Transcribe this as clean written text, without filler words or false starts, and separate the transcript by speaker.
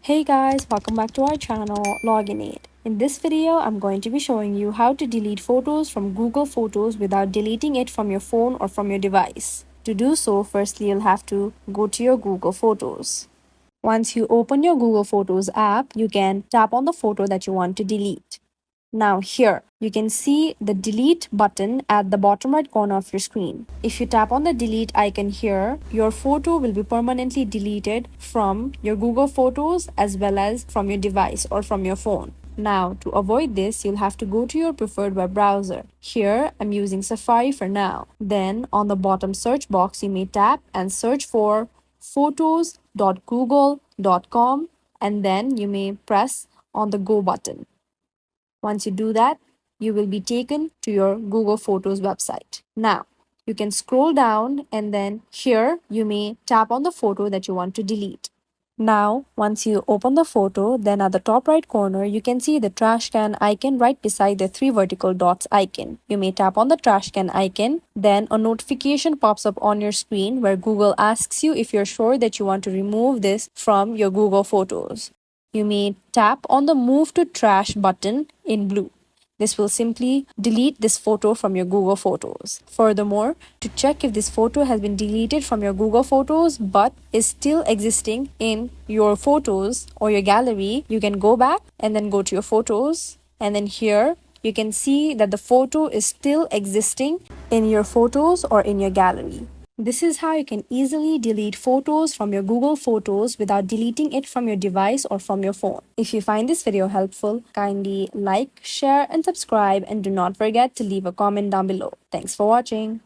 Speaker 1: Hey guys, welcome back to our channel Login8. In this video, I'm going to be showing you how to delete photos from Google Photos without deleting it from your phone or from your device. To do so, firstly you'll have to go to your Google Photos. Once you open your Google Photos app, you can tap on the photo that you want to delete. Now here, you can see the delete button at the bottom right corner of your screen. If you tap on the delete icon here, your photo will be permanently deleted from your Google Photos as well as from your device or from your phone. Now, to avoid this, you'll have to go to your preferred web browser. Here, I'm using Safari for now. Then, on the bottom search box, you may tap and search for photos.google.com, and then you may press on the go button. Once you do that, you will be taken to your Google Photos website. Now, you can scroll down and then here you may tap on the photo that you want to delete. Now, once you open the photo, then at the top right corner, you can see the trash can icon right beside the three vertical dots icon. You may tap on the trash can icon, then a notification pops up on your screen where Google asks you if you're sure that you want to remove this from your Google Photos. You may tap on the Move to Trash button in blue. This will simply delete this photo from your Google Photos. Furthermore, to check if this photo has been deleted from your Google Photos but is still existing in your photos or your gallery, you can go back and then go to your photos, and then here you can see that the photo is still existing in your photos or in your gallery. This is how you can easily delete photos from your Google Photos without deleting it from your device or from your phone. If you find this video helpful, kindly like, share and subscribe, and do not forget to leave a comment down below. Thanks for watching.